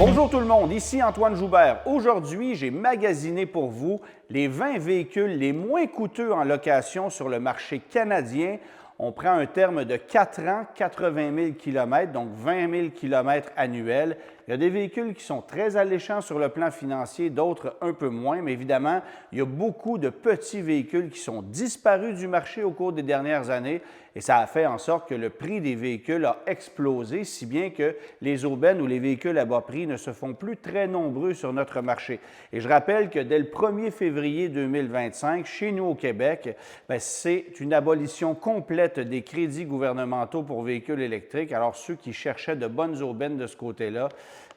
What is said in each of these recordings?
Bonjour tout le monde, ici Antoine Joubert. Aujourd'hui, j'ai magasiné pour vous les 20 véhicules les moins coûteux en location sur le marché canadien. On prend un terme de 4 ans, 80 000 km, donc 20 000 km annuels. Il y a des véhicules qui sont très alléchants sur le plan financier, d'autres un peu moins, mais évidemment, il y a beaucoup de petits véhicules qui sont disparus du marché au cours des dernières années et ça a fait en sorte que le prix des véhicules a explosé, si bien que les aubaines ou les véhicules à bas prix ne se font plus très nombreux sur notre marché. Et je rappelle que dès le 1er février 2025, chez nous au Québec, c'est une abolition complète des crédits gouvernementaux pour véhicules électriques. Alors, ceux qui cherchaient de bonnes aubaines de ce côté-là,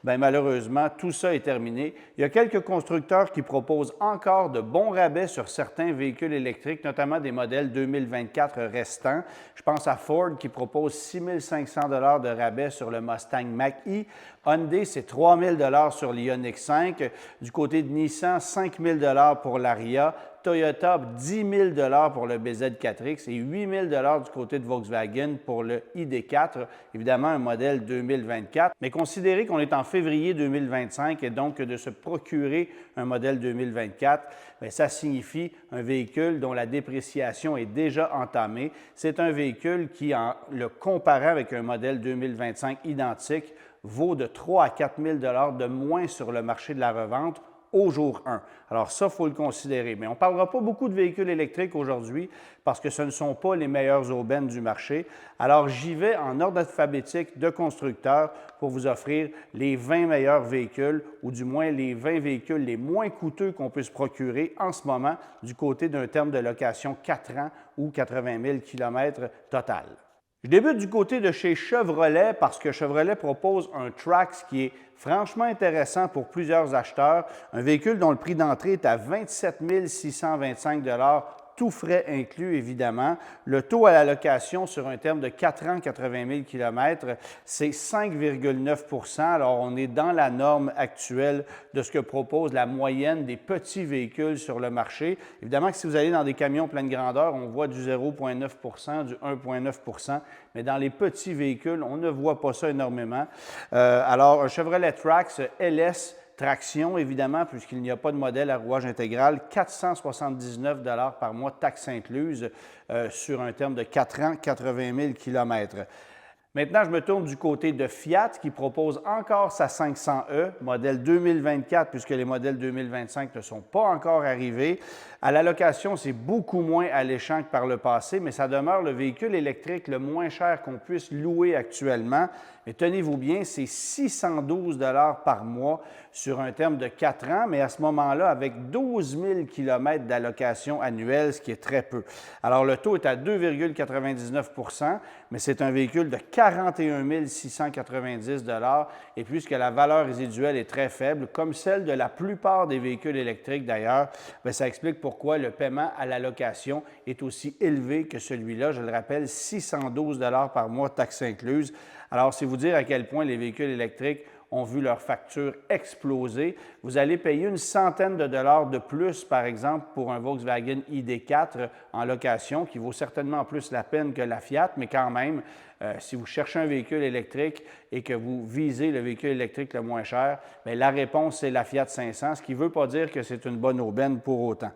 malheureusement, tout ça est terminé. Il y a quelques constructeurs qui proposent encore de bons rabais sur certains véhicules électriques, notamment des modèles 2024 restants. Je pense à Ford qui propose 6 500 $ de rabais sur le Mustang Mach-E. Hyundai, c'est 3 000 $ sur l'Ioniq 5. Du côté de Nissan, 5 000 $ pour l'Aria. Toyota, 10 000 $ pour le BZ4X et 8 000 $ du côté de Volkswagen pour le ID4, évidemment un modèle 2024. Mais considérez qu'on est en février 2025 et donc de se procurer un modèle 2024, ça signifie un véhicule dont la dépréciation est déjà entamée. C'est un véhicule qui, en le comparant avec un modèle 2025 identique, vaut de 3 à 4 000 $ de moins sur le marché de la revente au jour 1. Alors ça, il faut le considérer. Mais on ne parlera pas beaucoup de véhicules électriques aujourd'hui parce que ce ne sont pas les meilleures aubaines du marché. Alors j'y vais en ordre alphabétique de constructeurs pour vous offrir les 20 meilleurs véhicules ou du moins les 20 véhicules les moins coûteux qu'on peut se procurer en ce moment du côté d'un terme de location 4 ans ou 80 000 km total. Je débute du côté de chez Chevrolet parce que Chevrolet propose un Trax qui est franchement intéressant pour plusieurs acheteurs. Un véhicule dont le prix d'entrée est à 27 625 $, tout frais inclus, évidemment. Le taux à la location sur un terme de 4 ans, 80 000 km, c'est 5,9 %. Alors, on est dans la norme actuelle de ce que propose la moyenne des petits véhicules sur le marché. Évidemment que si vous allez dans des camions pleine grandeur, on voit du 0,9 %, du 1,9 %, mais dans les petits véhicules, on ne voit pas ça énormément. Alors, un Chevrolet Trax LS traction, évidemment, puisqu'il n'y a pas de modèle à rouage intégral, 479 $ par mois, taxes incluses, sur un terme de 4 ans, 80 000 km. Maintenant, je me tourne du côté de Fiat qui propose encore sa 500e, modèle 2024, puisque les modèles 2025 ne sont pas encore arrivés. À la location, c'est beaucoup moins alléchant que par le passé, mais ça demeure le véhicule électrique le moins cher qu'on puisse louer actuellement. Mais tenez-vous bien, c'est 612 $ par mois sur un terme de 4 ans, mais à ce moment-là, avec 12 000 km d'allocation annuelle, ce qui est très peu. Alors, le taux est à 2,99 %, mais c'est un véhicule de 41 690 $, et puisque la valeur résiduelle est très faible, comme celle de la plupart des véhicules électriques d'ailleurs, ça explique pourquoi le paiement à la location est aussi élevé que celui-là. Je le rappelle, 612 $ par mois, taxes incluses. Alors, c'est vous dire à quel point les véhicules électriques ont vu leur facture exploser. Vous allez payer une centaine de dollars de plus, par exemple, pour un Volkswagen ID4 en location, qui vaut certainement plus la peine que la Fiat, mais quand même, si vous cherchez un véhicule électrique et que vous visez le véhicule électrique le moins cher, la réponse, c'est la Fiat 500, ce qui ne veut pas dire que c'est une bonne aubaine pour autant.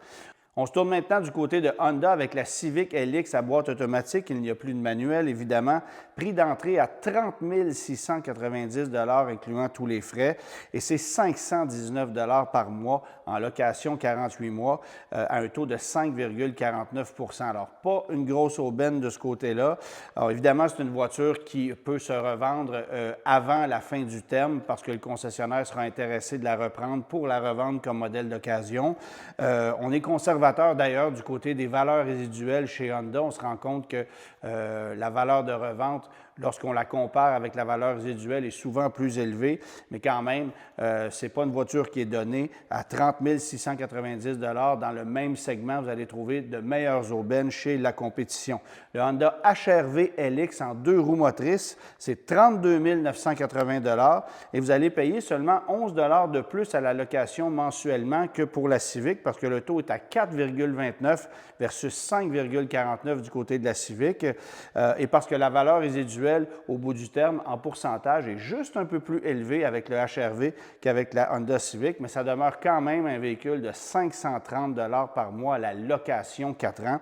On se tourne maintenant du côté de Honda avec la Civic LX à boîte automatique. Il n'y a plus de manuel, évidemment. Prix d'entrée à 30 690 $, incluant tous les frais. Et c'est 519 $ par mois en location 48 mois à un taux de 5,49 %. Alors, pas une grosse aubaine de ce côté-là. Alors, évidemment, c'est une voiture qui peut se revendre avant la fin du terme parce que le concessionnaire sera intéressé de la reprendre pour la revendre comme modèle d'occasion. On est conservateur d'ailleurs du côté des valeurs résiduelles chez Honda. On se rend compte que la valeur de revente, lorsqu'on la compare avec la valeur résiduelle, est souvent plus élevée, mais quand même, ce n'est pas une voiture qui est donnée à 30 690 $ dans le même segment. Vous allez trouver de meilleures aubaines chez la compétition. Le Honda HR-V LX en 2 roues motrices, c'est 32 980 $ et vous allez payer seulement 11 $ de plus à la location mensuellement que pour la Civic parce que le taux est à 4,29 versus 5,49 du côté de la Civic et parce que la valeur résiduelle résiduel au bout du terme en pourcentage est juste un peu plus élevé avec le HR-V qu'avec la Honda Civic, mais ça demeure quand même un véhicule de 530 par mois à la location 4 ans,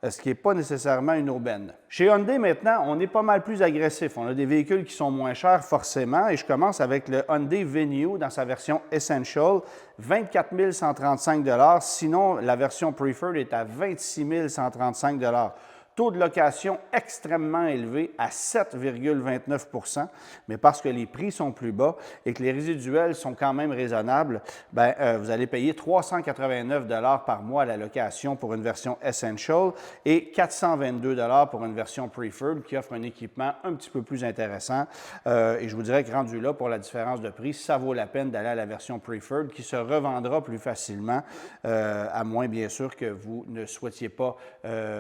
ce qui n'est pas nécessairement une aubaine. Chez Hyundai, maintenant, on est pas mal plus agressif. On a des véhicules qui sont moins chers, forcément, et je commence avec le Hyundai Venue dans sa version Essential, 24 135 $. Sinon, la version Preferred est à 26 135 $. Taux de location extrêmement élevé à 7,29 %, mais parce que les prix sont plus bas et que les résiduels sont quand même raisonnables, vous allez payer 389 $ par mois à la location pour une version Essential et 422 $ pour une version Preferred qui offre un équipement un petit peu plus intéressant. Et je vous dirais que rendu là, pour la différence de prix, ça vaut la peine d'aller à la version Preferred qui se revendra plus facilement, à moins bien sûr que vous ne souhaitiez pas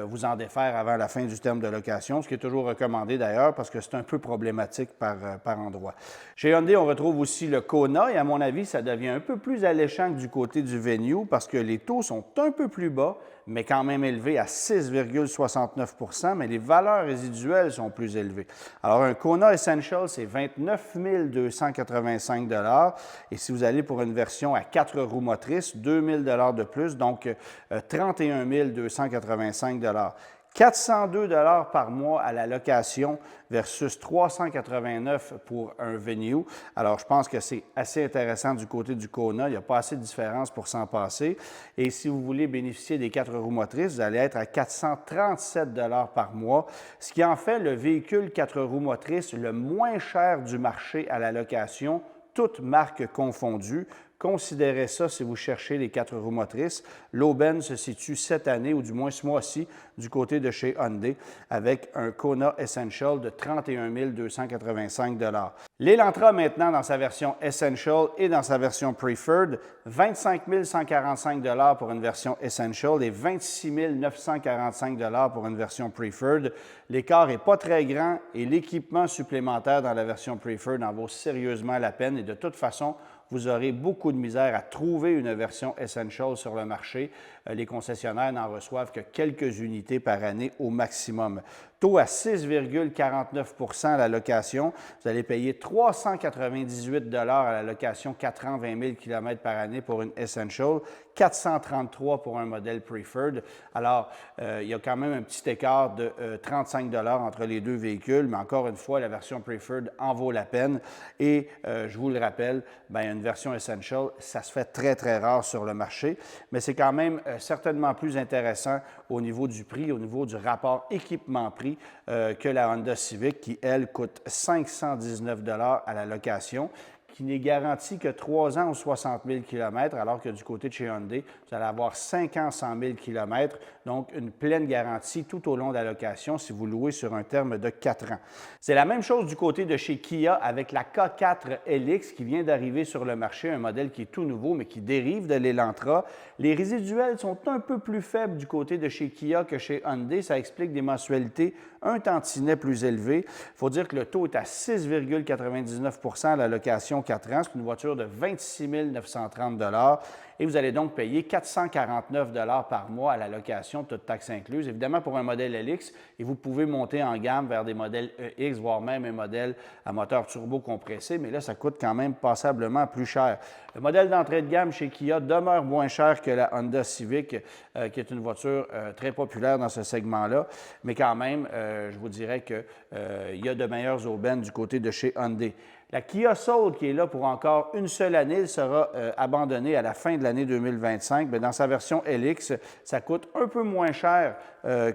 vous en défaire avant la fin du terme de location, ce qui est toujours recommandé d'ailleurs parce que c'est un peu problématique par endroit. Chez Hyundai, on retrouve aussi le Kona et à mon avis, ça devient un peu plus alléchant que du côté du Venue parce que les taux sont un peu plus bas, mais quand même élevés à 6,69 %, mais les valeurs résiduelles sont plus élevées. Alors, un Kona Essential, c'est 29 285 $ et si vous allez pour une version à 4 roues motrices, 2 000 $ de plus, donc 31 285 $. 402 $ par mois à la location versus 389 $ pour un Venue. Alors, je pense que c'est assez intéressant du côté du Kona. Il n'y a pas assez de différence pour s'en passer. Et si vous voulez bénéficier des 4 roues motrices, vous allez être à 437 $ par mois, ce qui en fait le véhicule 4 roues motrices le moins cher du marché à la location, toutes marques confondues. Considérez ça si vous cherchez les 4 roues motrices. L'aubaine se situe cette année, ou du moins ce mois-ci, du côté de chez Hyundai, avec un Kona Essential de 31 285 $. L'Elantra, maintenant, dans sa version Essential et dans sa version Preferred, 25 145 $ pour une version Essential et 26 945 $ pour une version Preferred. L'écart n'est pas très grand et l'équipement supplémentaire dans la version Preferred en vaut sérieusement la peine et de toute façon, vous aurez beaucoup de misère à trouver une version Essential sur le marché. Les concessionnaires n'en reçoivent que quelques unités par année au maximum. Taux à 6,49 % à la location. Vous allez payer 398 $ à la location 4 ans, 20 000 km par année pour une Essential, 433 $ pour un modèle Preferred. Alors, il y a quand même un petit écart de 35 $ entre les deux véhicules, mais encore une fois, la version Preferred en vaut la peine. Et je vous le rappelle, une version Essential, ça se fait très, très rare sur le marché, mais c'est quand même certainement plus intéressant au niveau du prix, au niveau du rapport équipement-prix que la Honda Civic qui, elle, coûte 519 $ à la location, qui n'est garanti que 3 ans ou 60 000 km, alors que du côté de chez Hyundai, vous allez avoir 5 ans, 100 000 km, donc une pleine garantie tout au long de la location si vous louez sur un terme de 4 ans. C'est la même chose du côté de chez Kia avec la K4 LX qui vient d'arriver sur le marché, un modèle qui est tout nouveau, mais qui dérive de l'Elantra. Les résiduels sont un peu plus faibles du côté de chez Kia que chez Hyundai. Ça explique des mensualités un tantinet plus élevées. Il faut dire que le taux est à 6,99 % à la location 4 ans. C'est une voiture de 26 930 $ et vous allez donc payer 449 $ par mois à la location, toute taxe incluse. Évidemment, pour un modèle LX, et vous pouvez monter en gamme vers des modèles EX, voire même un modèle à moteur turbo compressé, mais là, ça coûte quand même passablement plus cher. Le modèle d'entrée de gamme chez Kia demeure moins cher que la Honda Civic, qui est une voiture très populaire dans ce segment-là, mais quand même, je vous dirais qu'il y a de meilleures aubaines du côté de chez Hyundai. La Kia Soul, qui est là pour encore une seule année, elle sera abandonnée à la fin de l'année 2025. Mais dans sa version LX, ça coûte un peu moins cher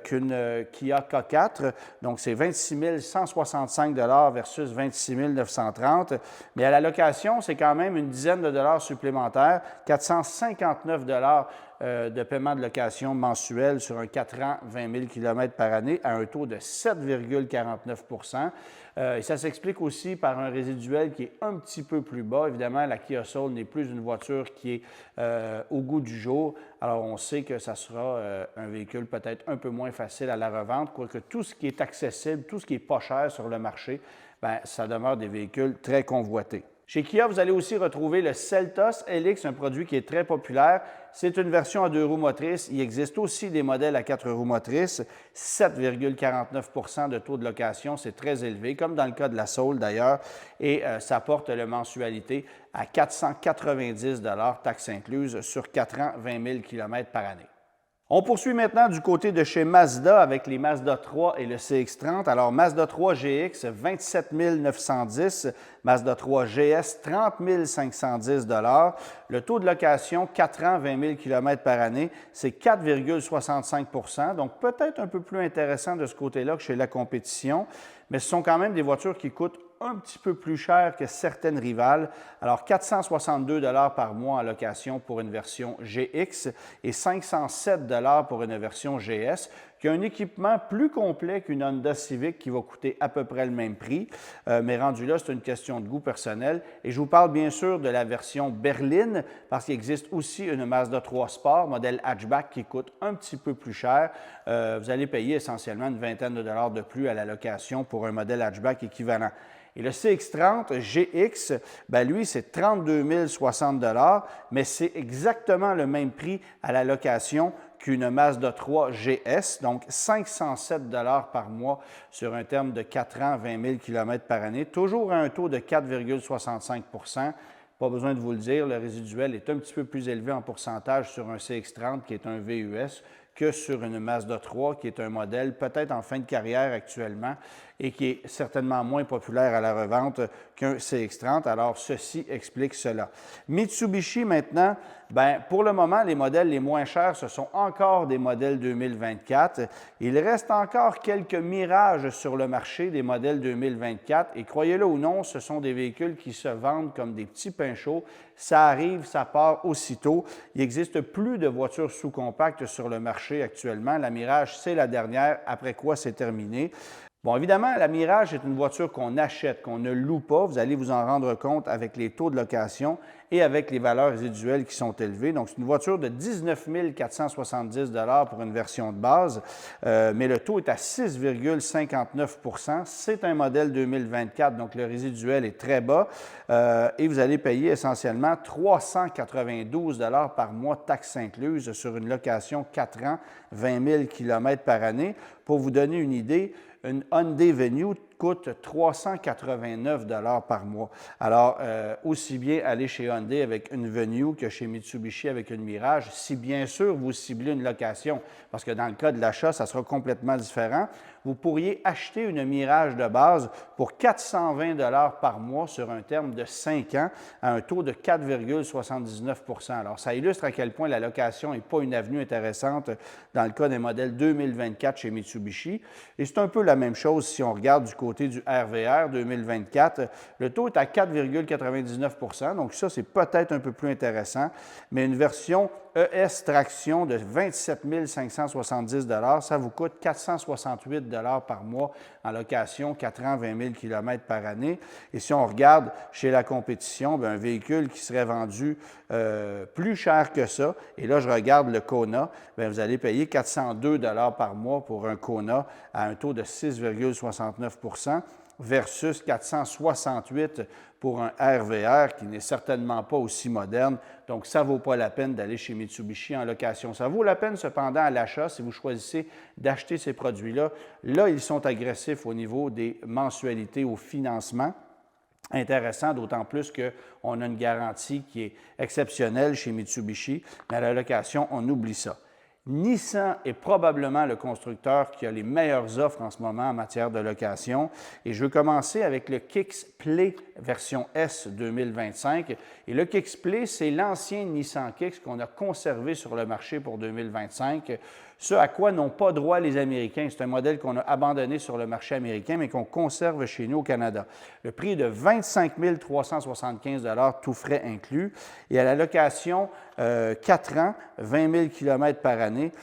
qu'une Kia K4. Donc, c'est 26 165 $ versus 26 930 $. Mais à la location, c'est quand même une dizaine de dollars supplémentaires, 459 $ de paiement de location mensuel sur un 4 ans, 20 000 km par année à un taux de 7,49 %. Et ça s'explique aussi par un résiduel qui est un petit peu plus bas. Évidemment, la Kia Soul n'est plus une voiture qui est au goût du jour. Alors, on sait que ça sera un véhicule peut-être un peu moins facile à la revente, quoique tout ce qui est accessible, tout ce qui n'est pas cher sur le marché, ça demeure des véhicules très convoités. Chez Kia, vous allez aussi retrouver le Seltos LX, un produit qui est très populaire. C'est une version à 2 roues motrices. Il existe aussi des modèles à 4 roues motrices. 7,49 de taux de location, c'est très élevé, comme dans le cas de la Soul d'ailleurs, et ça porte la mensualité à 490 taxes incluses sur 4 ans, 20 000 km par année. On poursuit maintenant du côté de chez Mazda avec les Mazda 3 et le CX-30. Alors, Mazda 3 GX, 27 910, Mazda 3 GS, 30 510 Le taux de location, 4 ans, 20 000 km par année, c'est 4,65 donc peut-être un peu plus intéressant de ce côté-là que chez la compétition, mais ce sont quand même des voitures qui coûtent un petit peu plus cher que certaines rivales. Alors, 462 par mois en location pour une version GX et 507 pour une version GS, qui a un équipement plus complet qu'une Honda Civic qui va coûter à peu près le même prix. Mais rendu là, c'est une question de goût personnel. Et je vous parle bien sûr de la version berline, parce qu'il existe aussi une Mazda 3 Sport, modèle hatchback, qui coûte un petit peu plus cher. Vous allez payer essentiellement une vingtaine de dollars de plus à la location pour un modèle hatchback équivalent. Et le CX-30 GX, bien lui, c'est 32 060 mais c'est exactement le même prix à la location qu'une Mazda 3 GS, donc 507 par mois sur un terme de 4 ans, 20 000 km par année, toujours à un taux de 4,65 Pas besoin de vous le dire, le résiduel est un petit peu plus élevé en pourcentage sur un CX-30 qui est un VUS que sur une Mazda 3 qui est un modèle peut-être en fin de carrière actuellement et qui est certainement moins populaire à la revente qu'un CX-30. Alors, ceci explique cela. Mitsubishi, maintenant, bien, pour le moment, les modèles les moins chers, ce sont encore des modèles 2024. Il reste encore quelques mirages sur le marché des modèles 2024 et croyez-le ou non, ce sont des véhicules qui se vendent comme des petits pains chauds. Ça arrive, ça part aussitôt. Il n'existe plus de voitures sous-compactes sur le marché actuellement. La Mirage, c'est la dernière, après quoi c'est terminé. Bon, évidemment, la Mirage est une voiture qu'on achète, qu'on ne loue pas. Vous allez vous en rendre compte avec les taux de location et avec les valeurs résiduelles qui sont élevées. Donc, c'est une voiture de 19 470 pour une version de base, mais le taux est à 6,59 C'est un modèle 2024, donc le résiduel est très bas et vous allez payer essentiellement 392 par mois, taxes incluses, sur une location 4 ans, 20 000 km par année. Pour vous donner une idée, une Hyundai Venue coûte 389 par mois. Alors, aussi bien aller chez Hyundai avec une Venue que chez Mitsubishi avec une Mirage, si bien sûr vous ciblez une location, parce que dans le cas de l'achat, ça sera complètement différent. Vous pourriez acheter une Mirage de base pour 420 par mois sur un terme de 5 ans à un taux de 4,79 Alors, ça illustre à quel point la location n'est pas une avenue intéressante dans le cas des modèles 2024 chez Mitsubishi. Et c'est un peu la même chose si on regarde du côté du RVR 2024. Le taux est à 4,99 donc ça, c'est peut-être un peu plus intéressant, mais une version ES Traction de 27 570 ça vous coûte 468 par mois en location, 4 ans, 20 000 km par année. Et si on regarde chez la compétition, bien, un véhicule qui serait vendu plus cher que ça, et là, je regarde le Kona, bien, vous allez payer 402 par mois pour un Kona à un taux de 6,69 versus 468 pour un RVR qui n'est certainement pas aussi moderne. Donc, ça ne vaut pas la peine d'aller chez Mitsubishi en location. Ça vaut la peine cependant à l'achat si vous choisissez d'acheter ces produits-là. Là, ils sont agressifs au niveau des mensualités au financement. Intéressant, d'autant plus qu'on a une garantie qui est exceptionnelle chez Mitsubishi, mais à la location, on oublie ça. Nissan est probablement le constructeur qui a les meilleures offres en ce moment en matière de location. Et je veux commencer avec le Kicks Play version S 2025. Et le Kicks Play, c'est l'ancien Nissan Kicks qu'on a conservé sur le marché pour 2025. Ce à quoi n'ont pas droit les Américains. C'est un modèle qu'on a abandonné sur le marché américain, mais qu'on conserve chez nous au Canada. Le prix est de 25 375 tout frais inclus. Et à la location, 4 ans, 20 000 km par année,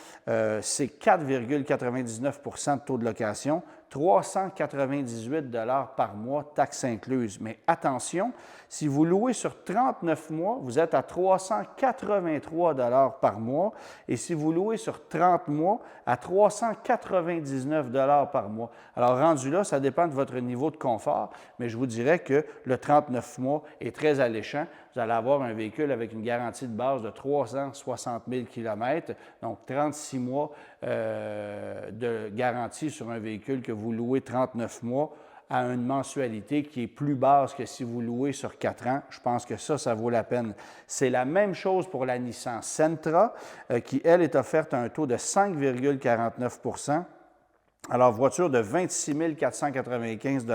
c'est 4,99 de taux de location, 398 par mois, taxes incluses. Mais attention, si vous louez sur 39 mois, vous êtes à 383 par mois. Et si vous louez sur 30 mois, à 399 par mois. Alors, rendu là, ça dépend de votre niveau de confort, mais je vous dirais que le 39 mois est très alléchant. Vous allez avoir un véhicule avec une garantie de base de 360 000 km, donc 36 mois de garantie sur un véhicule que vous louez 39 mois à une mensualité qui est plus basse que si vous louez sur 4 ans. Je pense que ça vaut la peine. C'est la même chose pour la Nissan Sentra, qui, elle, est offerte à un taux de 5,49 %. Alors, voiture de 26 495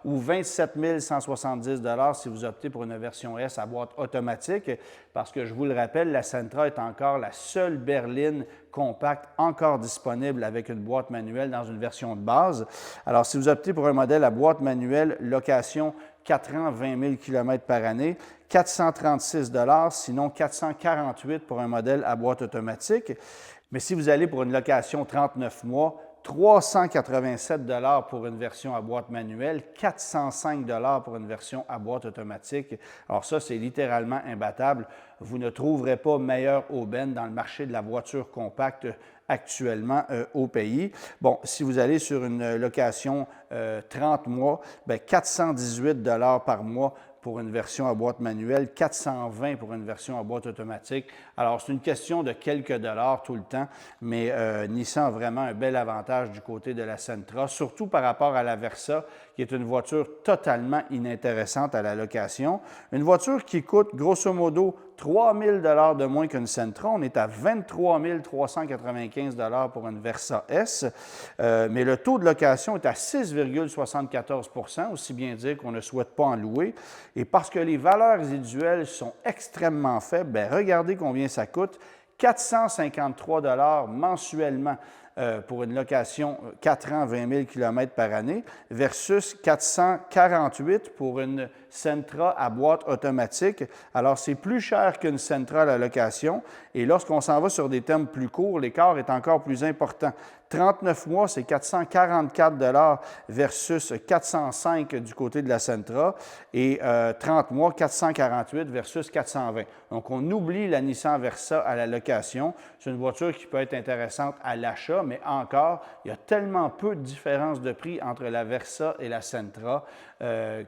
ou 27 170 si vous optez pour une version S à boîte automatique, parce que je vous le rappelle, la Sentra est encore la seule berline compacte encore disponible avec une boîte manuelle dans une version de base. Alors, si vous optez pour un modèle à boîte manuelle, location 4 ans, 20 000 km par année, 436 sinon 448 pour un modèle à boîte automatique. Mais si vous allez pour une location 39 mois, 387 pour une version à boîte manuelle, 405 pour une version à boîte automatique. Alors ça, c'est littéralement imbattable. Vous ne trouverez pas meilleure aubaine dans le marché de la voiture compacte actuellement au pays. Bon, si vous allez sur une location 30 mois, bien 418 par mois pour une version à boîte manuelle, 420 pour une version à boîte automatique. Alors, c'est une question de quelques dollars tout le temps, mais Nissan a vraiment un bel avantage du côté de la Sentra, surtout par rapport à la Versa, qui est une voiture totalement inintéressante à la location. Une voiture qui coûte grosso modo 3 000 de moins qu'une Sentra. On est à 23 395 pour une Versa S, mais le taux de location est à 6,74 %, aussi bien dire qu'on ne souhaite pas en louer. Et parce que les valeurs résiduelles sont extrêmement faibles, bien, regardez combien ça coûte. 453 mensuellement pour une location 4 ans, 20 000 km par année versus 448 pour une Sentra à boîte automatique. Alors, c'est plus cher qu'une Sentra à la location et lorsqu'on s'en va sur des termes plus courts, l'écart est encore plus important. 39 mois, c'est 444 versus 405 du côté de la Sentra et 30 mois, 448 versus 420. Donc, on oublie la Nissan Versa à la location. C'est une voiture qui peut être intéressante à l'achat, mais encore, il y a tellement peu de différence de prix entre la Versa et la Sentra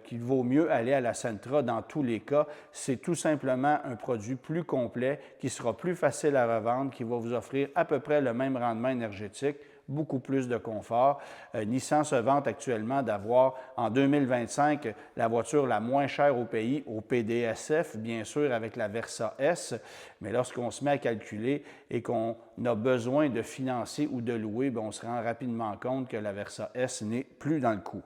qu'il vaut mieux aller à la Sentra dans tous les cas. C'est tout simplement un produit plus complet, qui sera plus facile à revendre, qui va vous offrir à peu près le même rendement énergétique, beaucoup plus de confort. Nissan se vante actuellement d'avoir en 2025 la voiture la moins chère au pays, au PDSF, bien sûr avec la Versa S, mais lorsqu'on se met à calculer et qu'on a besoin de financer ou de louer, bien, on se rend rapidement compte que la Versa S n'est plus dans le coup.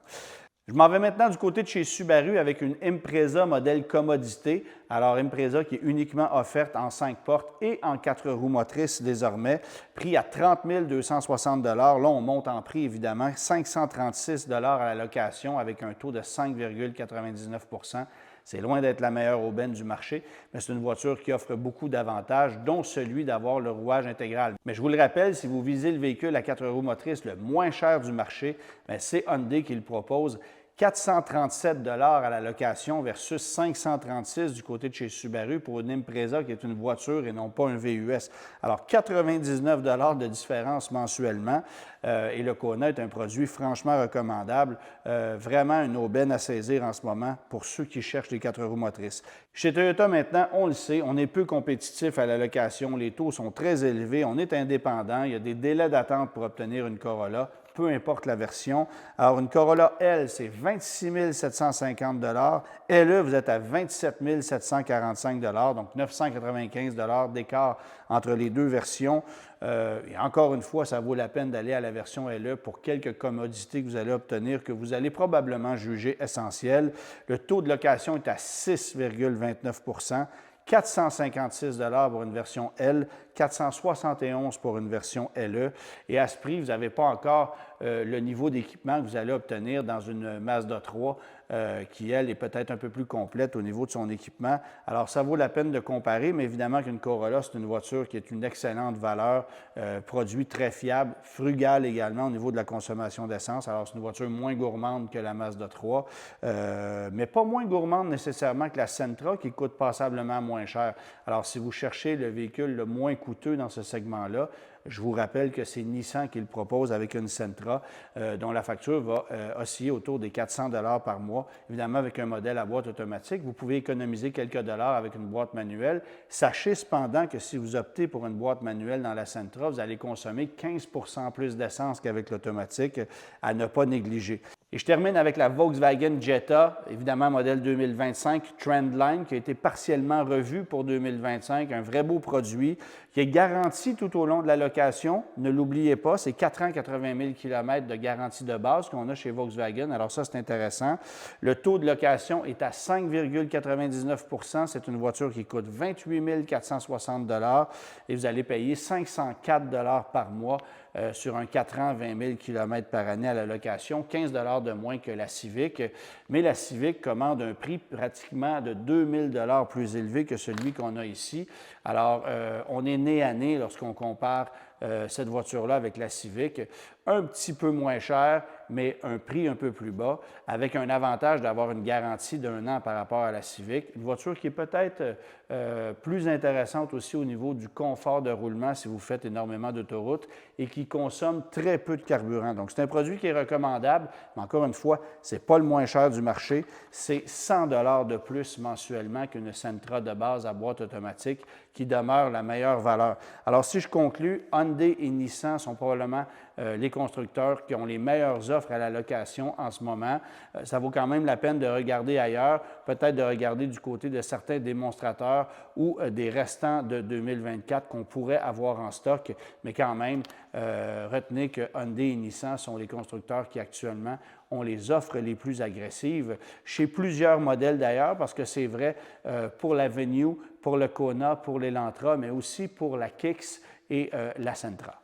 Je m'en vais maintenant du côté de chez Subaru avec une Impreza modèle commodité. Alors, Impreza qui est uniquement offerte en 5 portes et en 4 roues motrices désormais, prix à 30 260 $. Là, on monte en prix évidemment, 536 $ à la location avec un taux de 5,99 %. C'est loin d'être la meilleure aubaine du marché, mais c'est une voiture qui offre beaucoup d'avantages, dont celui d'avoir le rouage intégral. Mais je vous le rappelle, si vous visez le véhicule à 4 roues motrices le moins cher du marché, c'est Hyundai qui le propose. 437 $ à la location versus 536 du côté de chez Subaru pour une Impreza qui est une voiture et non pas un VUS. Alors, 99 $ de différence mensuellement et le Kona est un produit franchement recommandable. Vraiment une aubaine à saisir en ce moment pour ceux qui cherchent les 4 roues motrices. Chez Toyota maintenant, on le sait, on est peu compétitif à la location. Les taux sont très élevés, on est indépendant, il y a des délais d'attente pour obtenir une Corolla, peu importe la version. Alors, une Corolla L, c'est 26 750 $. LE, vous êtes à 27 745 $, donc 995 $ d'écart entre les deux versions. Et encore une fois, ça vaut la peine d'aller à la version LE pour quelques commodités que vous allez obtenir, que vous allez probablement juger essentielles. Le taux de location est à 6,29 %. 456 $ pour une version L, 471 pour une version LE. Et à ce prix, vous n'avez pas encore le niveau d'équipement que vous allez obtenir dans une Mazda 3 qui, elle, est peut-être un peu plus complète au niveau de son équipement. Alors, ça vaut la peine de comparer, mais évidemment qu'une Corolla, c'est une voiture qui est une excellente valeur, produit très fiable, frugale également au niveau de la consommation d'essence. Alors, c'est une voiture moins gourmande que la Mazda 3, mais pas moins gourmande nécessairement que la Sentra, qui coûte passablement moins cher. Alors, si vous cherchez le véhicule le moins coûteux dans ce segment-là, je vous rappelle que c'est Nissan qui le propose avec une Sentra dont la facture va osciller autour des 400 $ par mois. Évidemment, avec un modèle à boîte automatique, vous pouvez économiser quelques dollars avec une boîte manuelle. Sachez cependant que si vous optez pour une boîte manuelle dans la Sentra, vous allez consommer 15 % plus d'essence qu'avec l'automatique, à ne pas négliger. Et je termine avec la Volkswagen Jetta, évidemment modèle 2025 Trendline, qui a été partiellement revu pour 2025, un vrai beau produit qui est garanti tout au long de la location. Ne l'oubliez pas, c'est 4 ans, 80 000 km de garantie de base qu'on a chez Volkswagen. Alors ça, c'est intéressant. Le taux de location est à 5,99 %. C'est une voiture qui coûte 28 460 $ et vous allez payer 504 $ par mois sur un 4 ans, 20 000 km par année à la location, 15 $ de moins que la Civic. Mais la Civic commande un prix pratiquement de 2 000 $ plus élevé que celui qu'on a ici. Alors, on est nez à nez lorsqu'on compare cette voiture-là avec la Civic, un petit peu moins cher, mais un prix un peu plus bas, avec un avantage d'avoir une garantie d'1 an par rapport à la Civic. Une voiture qui est peut-être plus intéressante aussi au niveau du confort de roulement si vous faites énormément d'autoroutes et qui consomme très peu de carburant. Donc, c'est un produit qui est recommandable, mais encore une fois, ce n'est pas le moins cher du marché. C'est 100 $ de plus mensuellement qu'une Sentra de base à boîte automatique qui demeure la meilleure valeur. Alors, si je conclus, Hyundai et Nissan sont probablement les constructeurs qui ont les meilleures offres à la location en ce moment. Ça vaut quand même la peine de regarder ailleurs, peut-être de regarder du côté de certains démonstrateurs ou des restants de 2024 qu'on pourrait avoir en stock, mais quand même, retenez que Hyundai et Nissan sont les constructeurs qui actuellement ont les offres les plus agressives, chez plusieurs modèles d'ailleurs, parce que c'est vrai pour la Venue, pour le Kona, pour l'Elantra, mais aussi pour la Kicks et la Sentra.